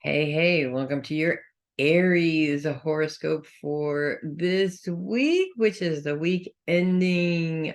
Hey, welcome to your Aries horoscope for this week, which is the week ending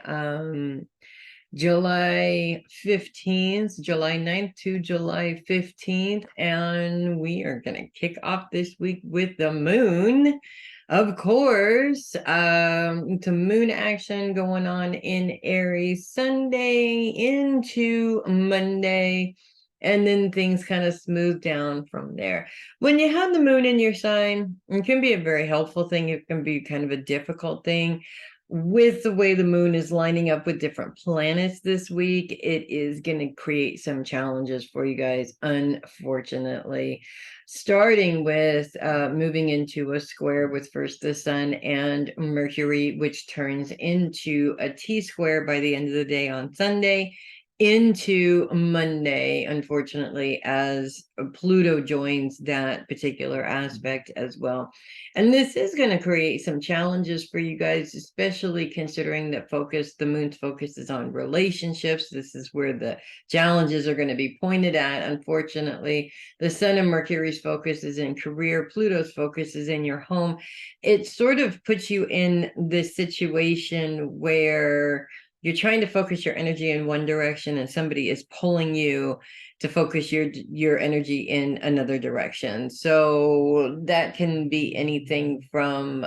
July 15th, July 9th to July 15th. And we are going to kick off this week with the moon. Of course, some moon action going on in Aries Sunday into Monday, and then things kind of smooth down from there. When you have the moon in your sign, it can be a very helpful thing. It can be kind of a difficult thing. With the way the moon is lining up with different planets this week, it is going to create some challenges for you guys, unfortunately. Starting with moving into a square with first the sun and Mercury, which turns into a T square by the end of the day on Sunday, into Monday, unfortunately, as Pluto joins that particular aspect as well. And this is going to create some challenges for you guys, especially considering that the moon's focus is on relationships. This is where the challenges are going to be pointed at. Unfortunately, the sun and Mercury's focus is in career, Pluto's focus is in your home. It sort of puts you in this situation where you're trying to focus your energy in one direction and somebody is pulling you to focus your energy in another direction. So that can be anything from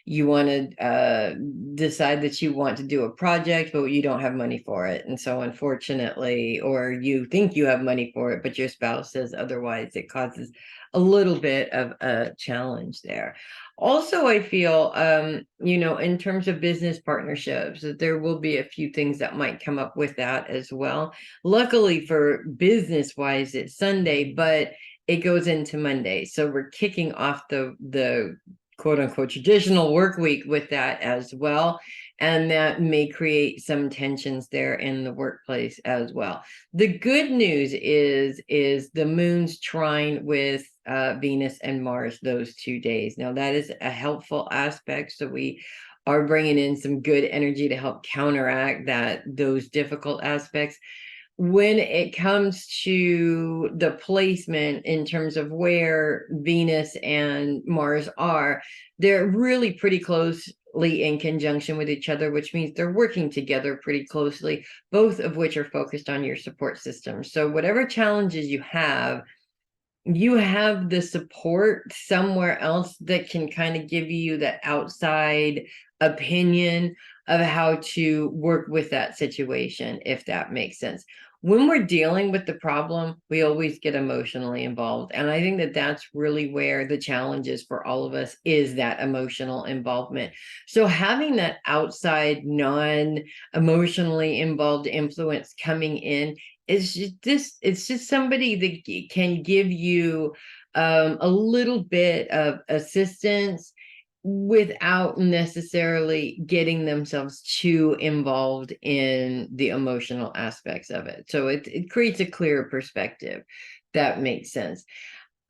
you want to decide that you want to do a project, but you don't have money for it. And so unfortunately, or you think you have money for it, but your spouse says otherwise, it causes a little bit of a challenge there. Also, I feel, in terms of business partnerships, that there will be a few things that might come up with that as well. Luckily for business wise, it's Sunday, but it goes into Monday. So we're kicking off the quote unquote traditional work week with that as well. And that may create some tensions there in the workplace as well. The good news is the moon's trine with Venus and Mars those 2 days. Now that is a helpful aspect. So we are bringing in some good energy to help counteract those difficult aspects. When it comes to the placement in terms of where Venus and Mars are, they're really pretty closely in conjunction with each other, which means they're working together pretty closely, both of which are focused on your support system. So whatever challenges you have the support somewhere else that can kind of give you that outside opinion of how to work with that situation, if that makes sense. When we're dealing with the problem, we always get emotionally involved. And I think that that's really where the challenge is for all of us, is that emotional involvement. So having that outside, non-emotionally involved influence coming in, it's just somebody that can give you a little bit of assistance without necessarily getting themselves too involved in the emotional aspects of it. So it creates a clearer perspective. That makes sense.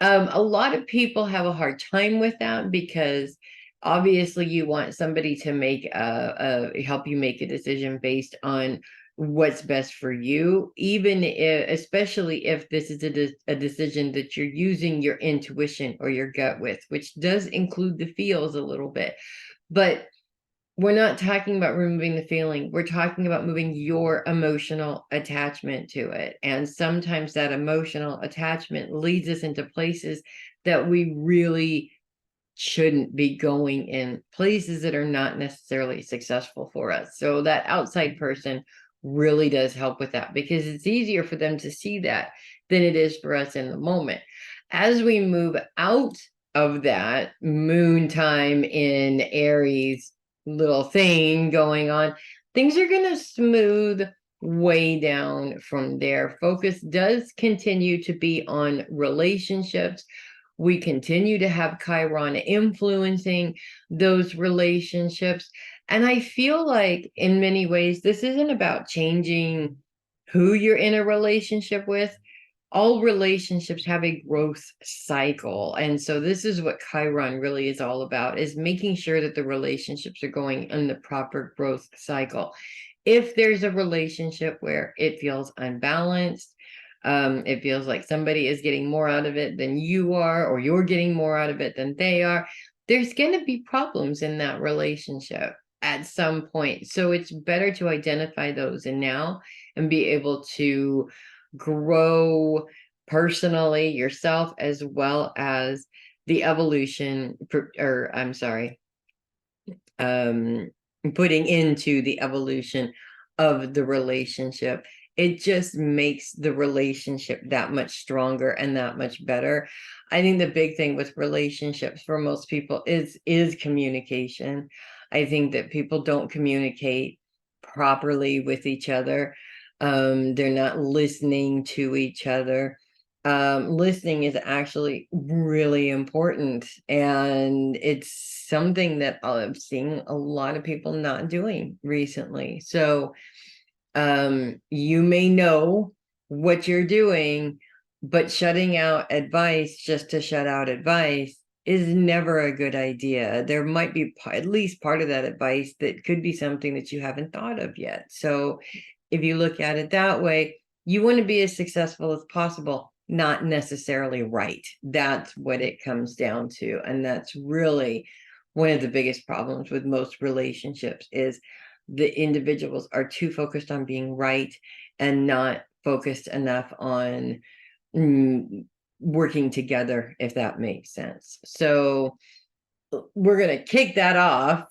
A lot of people have a hard time with that because obviously you want somebody to help you make a decision based on what's best for you, even if, especially if this is a decision that you're using your intuition or your gut with, which does include the feels a little bit. But we're not talking about removing the feeling. We're talking about moving your emotional attachment to it. And sometimes that emotional attachment leads us into places that we really shouldn't be going, in places that are not necessarily successful for us. So that outside person really does help with that, because it's easier for them to see that than it is for us in the moment. As we move out of that moon time in Aries little thing going on, things are going to smooth way down from there. Focus does continue to be on relationships. We continue to have Chiron influencing those relationships. And I feel like in many ways, this isn't about changing who you're in a relationship with. All relationships have a growth cycle. And so this is what Chiron really is all about, is making sure that the relationships are going in the proper growth cycle. If there's a relationship where it feels unbalanced, It feels like somebody is getting more out of it than you are, or you're getting more out of it than they are. There's going to be problems in that relationship at some point. So it's better to identify those and now and be able to grow personally yourself as well as the evolution, or I'm sorry, um, putting into the evolution of the relationship. It just makes the relationship that much stronger and that much better. I think the big thing with relationships for most people is communication. I think that people don't communicate properly with each other. They're not listening to each other. Listening is actually really important, and it's something that I'm seeing a lot of people not doing recently. So you may know what you're doing, but shutting out advice just to shut out advice is never a good idea. There might be at least part of that advice that could be something that you haven't thought of yet. So if you look at it that way, you want to be as successful as possible, not necessarily right. That's what it comes down to. And that's really one of the biggest problems with most relationships is the individuals are too focused on being right and not focused enough on working together, if that makes sense. So we're going to kick that off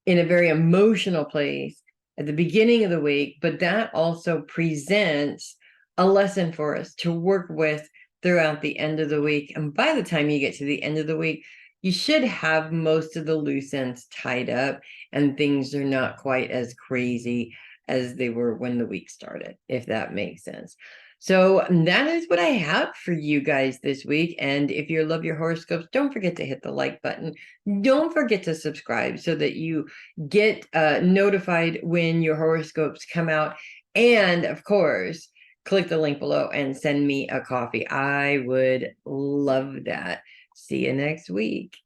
in a very emotional place at the beginning of the week, but that also presents a lesson for us to work with throughout the end of the week. And by the time you get to the end of the week, you should have most of the loose ends tied up and things are not quite as crazy as they were when the week started, if that makes sense. So that is what I have for you guys this week. And if you love your horoscopes, don't forget to hit the like button. Don't forget to subscribe so that you get notified when your horoscopes come out. And of course, click the link below and send me a coffee. I would love that. See you next week.